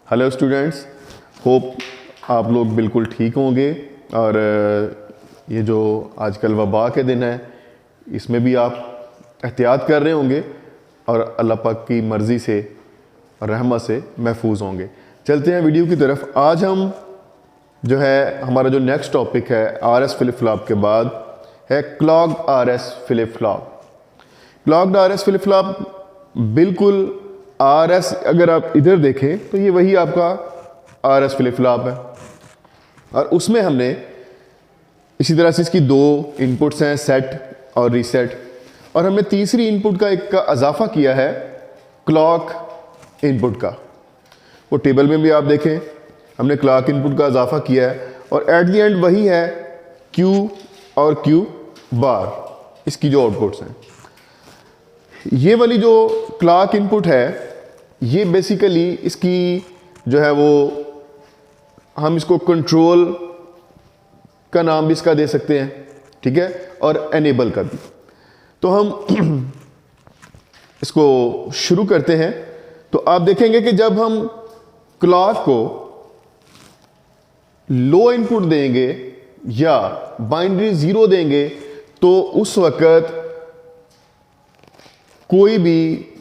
Hello students, hope आप लोग बिल्कुल ठीक होंगे। और ये जो आजकल वबा के दिन है, इसमें भी आप एहतियात कर रहे होंगे और अल्लाह पाक की मर्ज़ी से और रहमत से महफूज होंगे। चलते हैं वीडियो की तरफ। आज हम जो है हमारा जो नेक्स्ट टॉपिक है आरएस फ्लिप फ्लॉप के बाद है clogged RS flip flop. Clogged RS flip flop बिल्कुल आरएस, अगर आप इधर देखें तो ये वही आपका आरएस फ्लिप फ्लॉप है और उसमें हमने इसी तरह से इसकी दो इनपुट्स हैं, सेट और रीसेट, और हमने तीसरी इनपुट का एक का इजाफा किया है क्लॉक इनपुट का। वो टेबल में भी आप देखें, हमने क्लॉक इनपुट का इजाफा किया है और एट द एंड वही है क्यू और क्यू बार, इसकी जो आउटपुट्स हैं। ये वाली जो क्लॉक इनपुट है, ये बेसिकली इसकी जो है वो हम इसको कंट्रोल का नाम भी इसका दे सकते हैं, ठीक है, और एनेबल का भी। तो हम इसको शुरू करते हैं। तो आप देखेंगे कि जब हम क्लॉक को लो इनपुट देंगे या बाइनरी जीरो देंगे तो उस वक्त कोई भी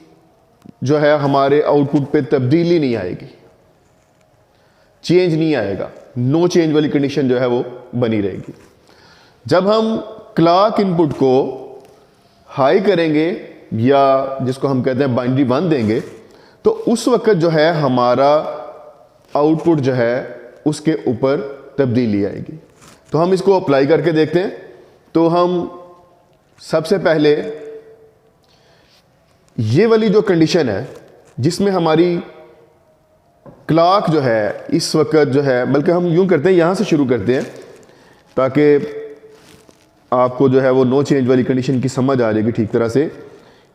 जो है हमारे आउटपुट पे तब्दीली नहीं आएगी, चेंज नहीं आएगा, नो चेंज वाली कंडीशन जो है वो बनी रहेगी। जब हम क्लॉक इनपुट को हाई करेंगे या जिसको हम कहते हैं बाइनरी 1 देंगे तो उस वक्त जो है हमारा आउटपुट जो है उसके ऊपर तब्दीली आएगी। तो हम इसको अप्लाई करके देखते हैं। तो हम सबसे पहले ये वाली जो कंडीशन है जिसमें हमारी क्लॉक जो है इस वक्त जो है, बल्कि हम यूं करते हैं, यहां से शुरू करते हैं ताकि आपको जो है वो नो चेंज वाली कंडीशन की समझ आ जाएगी ठीक तरह से।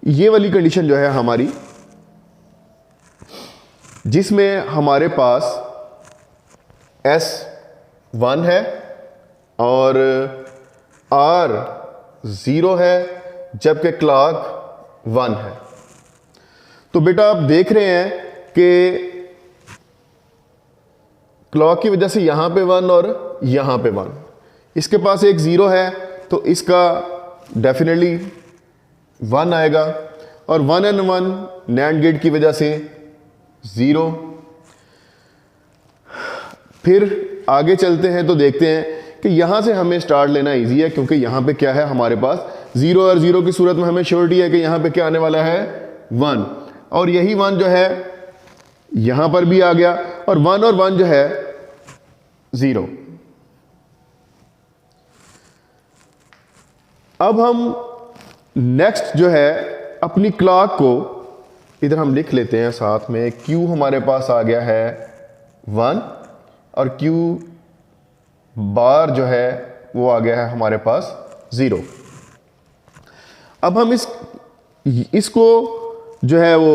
ये वाली कंडीशन जो है हमारी, जिसमें हमारे पास S1 है और R0 है जबकि क्लॉक 1 है। तो बेटा आप देख रहे हैं कि क्लॉक की वजह से यहां पे 1 और यहां पे 1, इसके पास एक 0 है तो इसका डेफिनेटली 1 आएगा, और 1 and 1 नैंड गेट की वजह से 0। फिर आगे चलते हैं तो देखते हैं कि यहां से हमें स्टार्ट लेना इजी है, क्योंकि यहां पे क्या है हमारे पास 0 और 0 की सूरत में हमें श्योरिटी है कि यहां पे क्या आने वाला है 1, और यही 1 जो है यहां पर भी आ गया, और 1 और 1 जो है 0। अब हम नेक्स्ट जो है अपनी क्लॉक को इधर हम लिख लेते हैं साथ में। Q हमारे पास आ गया है 1 और Q बार जो है वो आ गया है हमारे पास 0। अब हम इसको जो है वो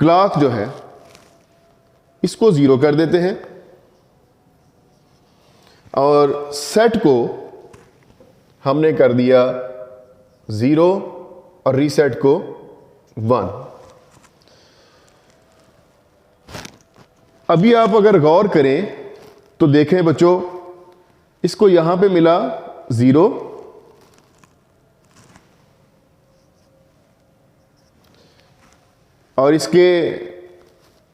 क्लॉक जो है इसको 0 कर देते हैं और सेट को हमने कर दिया 0 और रीसेट को 1। अभी आप अगर गौर करें तो देखें बच्चों, इसको यहां पे मिला 0 और इसके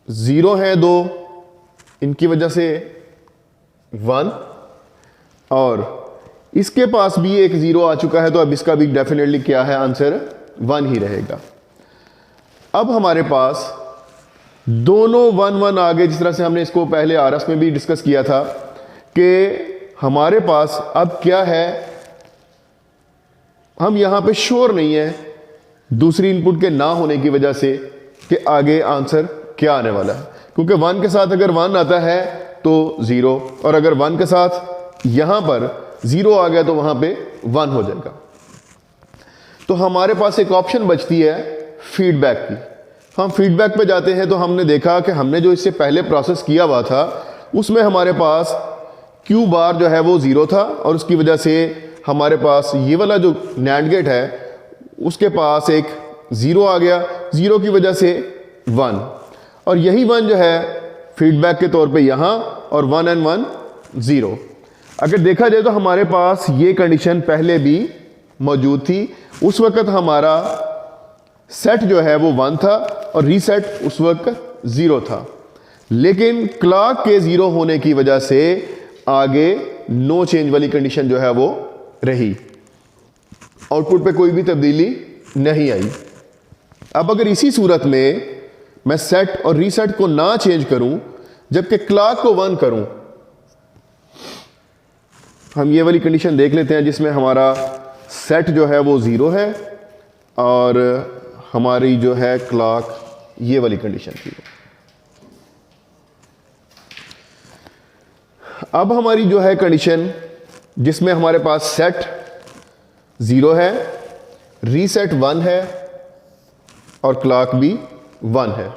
0 हैं 2, इनकी वजह से 1, और इसके पास भी एक 0 आ चुका है, तो अब इसका भी डेफिनेटली क्या है आंसर 1 ही रहेगा। अब हमारे पास दोनों 1 1 आ गए, जिस तरह से हमने इसको पहले आरएस में भी डिस्कस किया था कि हमारे पास अब क्या है, हम यहां पे श्योर नहीं है दूसरी इनपुट के ना होने की वजह से कि आगे आंसर क्या आने वाला है, क्योंकि 1 के साथ अगर 1 आता है तो 0, और अगर 1 के साथ यहां पर 0 आ गया तो वहां पे 1 हो जाएगा। तो हमारे पास एक ऑप्शन बचती है फीडबैक की। हम फीडबैक पे जाते हैं तो हमने देखा कि हमने जो इससे पहले प्रोसेस किया हुआ था उसमें हमारे पास Q बार जो है वो 0 था, और उसकी वजह से हमारे पास ये वाला जो नैंड गेट है उसके पास एक 0 आ गया, 0 की वजह से 1, और यही 1 जो है फीडबैक के तौर पे यहाँ, और 1 and 1 0। अगर देखा जाए तो हमारे पास ये कंडीशन पहले भी मौजूद थी। उस वक्त हमारा सेट जो है वो 1 था और रीसेट उस वक्त 0 था, लेकिन क्लॉक के 0 होने की वजह से आगे नो चेंज वाली कंडीशन जो है वो रही, आउटपुट पे कोई भी तब्दीली नहीं आई। अब अगर इसी सूरत में मैं सेट और रीसेट को ना चेंज करूं, जबकि क्लॉक को 1 करूं, हम ये वाली कंडीशन देख लेते हैं जिसमें हमारा सेट जो है वो 0 है और हमारी जो है क्लॉक ये वाली कंडीशन थी। अब हमारी जो है कंडीशन जिसमें हमारे पास सेट 0 है, रीसेट 1 है और क्लॉक भी 1 है,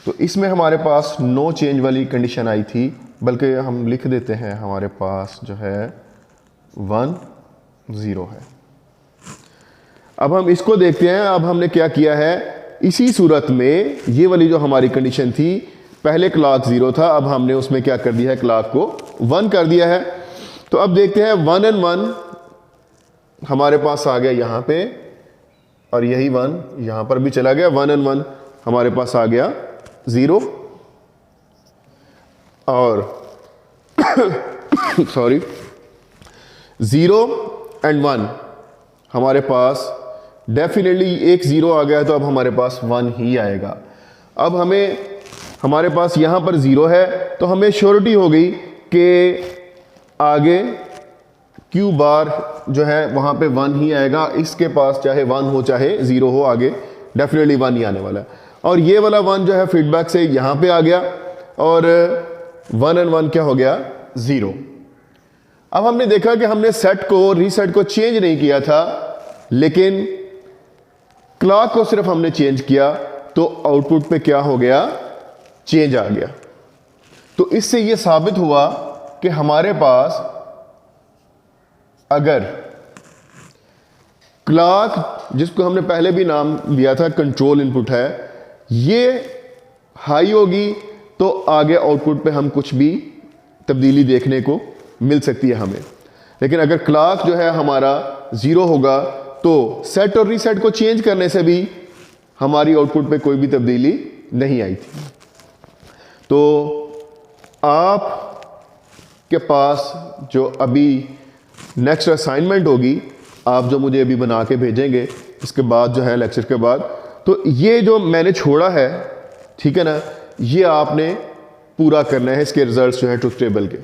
तो इसमें हमारे पास नो चेंज वाली कंडीशन आई थी। बल्कि हम लिख देते हैं हमारे पास जो है 1 0 है। अब हम इसको देखते हैं। अब हमने क्या किया है, इसी सूरत में ये वाली जो हमारी कंडीशन थी, पहले क्लॉक 0 था, अब हमने उसमें क्या कर दिया है, क्लॉक को 1 कर दिया है। तो अब देखते हैं 1 and 1 हमारे पास आ गया यहाँ पे, और यही 1 यहाँ पर भी चला गया। 1 and 1 हमारे पास आ गया 0, और सॉरी 0 and 1 हमारे पास डेफिनेटली एक 0 आ गया, तो अब हमारे पास 1 ही आएगा। अब हमारे पास यहाँ पर 0 है, तो हमें श्योरिटी हो गई कि आगे क्यू बार जो है वहाँ पे 1 ही आएगा। इसके पास चाहे 1 हो चाहे 0 हो, आगे डेफिनेटली 1 ही आने वाला है। और ये वाला 1 जो है फीडबैक से यहाँ पे आ गया, और 1 and 1 क्या हो गया, 0। अब हमने देखा कि हमने सेट को रीसेट को चेंज नहीं किया था, लेकिन क्लॉक को सिर्फ हमने चेंज किया, तो आउटपुट पे क्या हो गया, चेंज आ गया। तो इससे यह साबित हुआ कि हमारे पास अगर क्लॉक, जिसको हमने पहले भी नाम दिया था कंट्रोल इनपुट है, ये हाई होगी तो आगे आउटपुट पे हम कुछ भी तब्दीली देखने को मिल सकती है हमें। लेकिन अगर क्लॉक जो है हमारा 0 होगा, तो सेट और रीसेट को चेंज करने से भी हमारी आउटपुट पे कोई भी तब्दीली नहीं आई थी। तो आपके पास जो अभी नेक्स्ट असाइनमेंट होगी, आप जो मुझे अभी बना के भेजेंगे इसके बाद जो है लेक्चर के बाद, तो ये जो मैंने छोड़ा है, ठीक है ना, ये आपने पूरा करना है, इसके रिजल्ट्स जो है ट्रुथ टेबल के।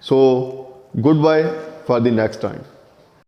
So goodbye for the next time.